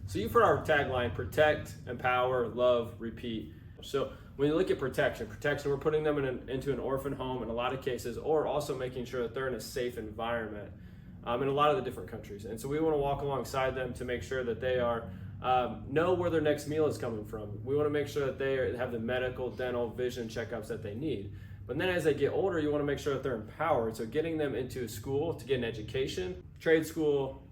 So you've heard our tagline: protect, empower, love, repeat. So when you look at protection, we're putting them into an orphan home in a lot of cases, or also making sure that they're in a safe environment in a lot of the different countries. And so we want to walk alongside them to make sure that they are know where their next meal is coming from. We want to make sure that they have the medical, dental, vision checkups that they need. But then as they get older, you want to make sure that they're empowered. So getting them into a school to get an education, trade school,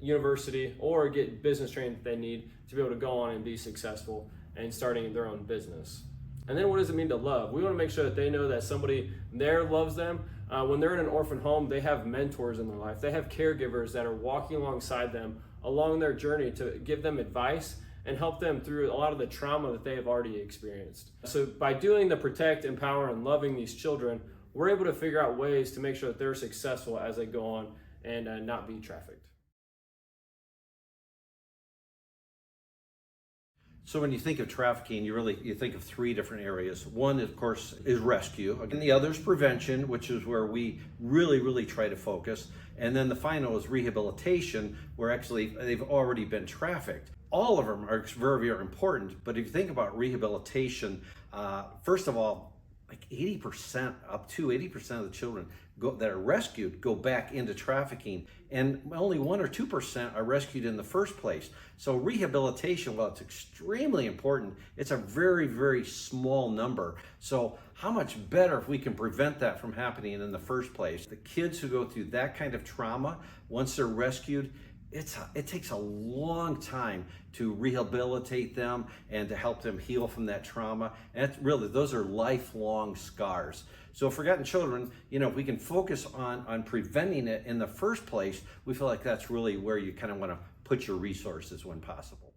university, or get business training that they need to be able to go on and be successful and starting their own business. And then what does it mean to love? We want to make sure that they know that somebody there loves them. When they're in an orphan home, they have mentors in their life. They have caregivers that are walking alongside them along their journey to give them advice and help them through a lot of the trauma that they have already experienced. So by doing the protect, empower, and loving these children, we're able to figure out ways to make sure that they're successful as they go on and not be trafficked. So when you think of trafficking, you think of three different areas. One, of course, is rescue. And the other is prevention, which is where we really try to focus. And then the final is rehabilitation, where actually they've already been trafficked. All of them are very important. But if you think about rehabilitation, first of all, like 80%, up to 80% of the children that are rescued go back into trafficking, and only 1 or 2% are rescued in the first place. So rehabilitation, while it's extremely important, it's a very small number. So how much better if we can prevent that from happening in the first place? The kids who go through that kind of trauma, once they're rescued, it takes a long time to rehabilitate them and to help them heal from that trauma. And those are lifelong scars. So forgotten children, if we can focus on preventing it in the first place, we feel like that's really where you kind of want to put your resources when possible.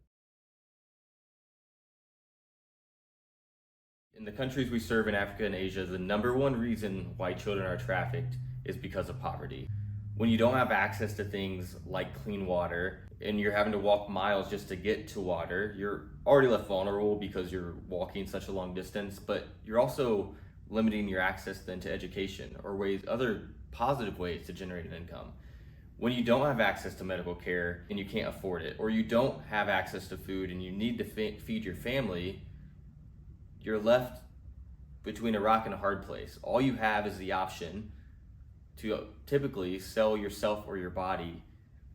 In the countries we serve in Africa and Asia, the number one reason why children are trafficked is because of poverty. When you don't have access to things like clean water and you're having to walk miles just to get to water, you're already left vulnerable because you're walking such a long distance, but you're also limiting your access then to education or other positive ways to generate an income. When you don't have access to medical care and you can't afford it, or you don't have access to food and you need to feed your family, you're left between a rock and a hard place. All you have is the option to typically sell yourself or your body,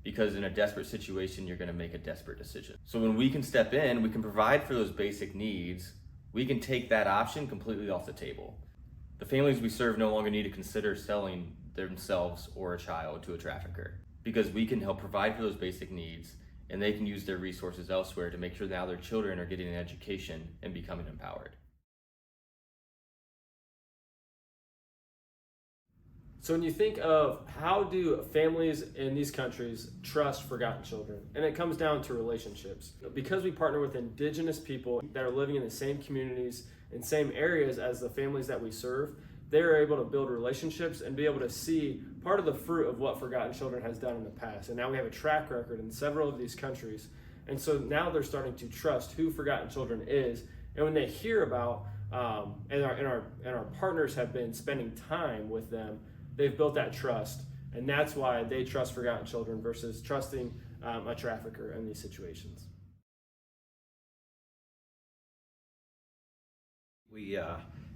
because in a desperate situation, you're gonna make a desperate decision. So when we can step in, we can provide for those basic needs, we can take that option completely off the table. The families we serve no longer need to consider selling themselves or a child to a trafficker, because we can help provide for those basic needs, and they can use their resources elsewhere to make sure now their children are getting an education and becoming empowered. So when you think of how do families in these countries trust forgotten children, and it comes down to relationships. Because we partner with indigenous people that are living in the same communities and same areas as the families that we serve, they're able to build relationships and be able to see part of the fruit of what forgotten children has done in the past. And now we have a track record in several of these countries. And so now they're starting to trust who forgotten children is. And when they hear about, and our partners have been spending time with them, they've built that trust, and that's why they trust forgotten children versus trusting a trafficker in these situations. We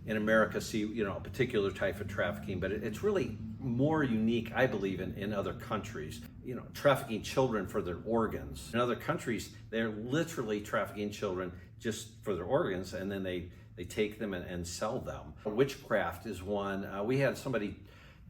in America see a particular type of trafficking, but it's really more unique, I believe, in other countries. Trafficking children for their organs. In other countries, they're literally trafficking children just for their organs, and then they take them and sell them. Witchcraft is one. We had somebody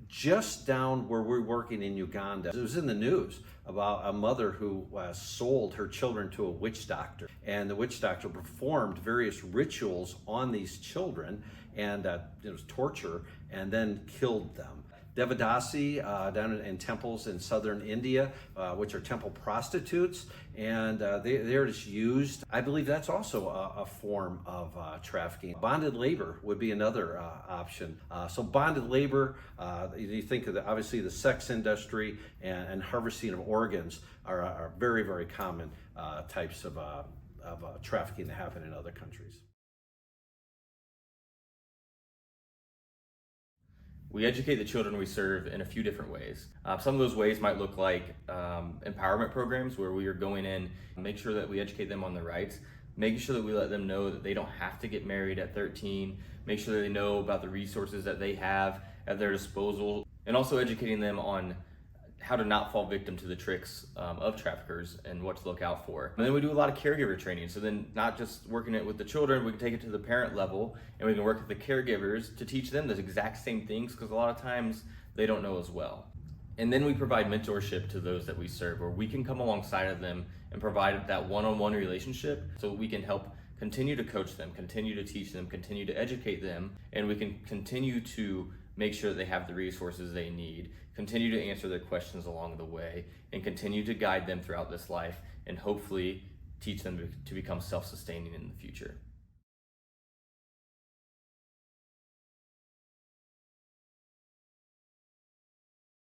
just down where we're working in Uganda. It was in the news about a mother who sold her children to a witch doctor, and the witch doctor performed various rituals on these children, and it was torture, and then killed them. Devadasi down in temples in southern India, which are temple prostitutes, and they're just used. I believe that's also a form of trafficking. Bonded labor would be another option. So bonded labor, you think of obviously the sex industry and harvesting of organs are very common types of trafficking that happen in other countries. We educate the children we serve in a few different ways. Some of those ways might look like empowerment programs where we are going in, make sure that we educate them on their rights, making sure that we let them know that they don't have to get married at 13, make sure that they know about the resources that they have at their disposal, and also educating them on how to not fall victim to the tricks of traffickers and what to look out for. And then we do a lot of caregiver training. So then not just working it with the children, we can take it to the parent level and we can work with the caregivers to teach them the exact same things, because a lot of times they don't know as well. And then we provide mentorship to those that we serve, where we can come alongside of them and provide that one-on-one relationship so we can help continue to coach them, continue to teach them, continue to educate them, and we can continue to make sure that they have the resources they need, continue to answer their questions along the way, and continue to guide them throughout this life, and hopefully teach them to become self-sustaining in the future.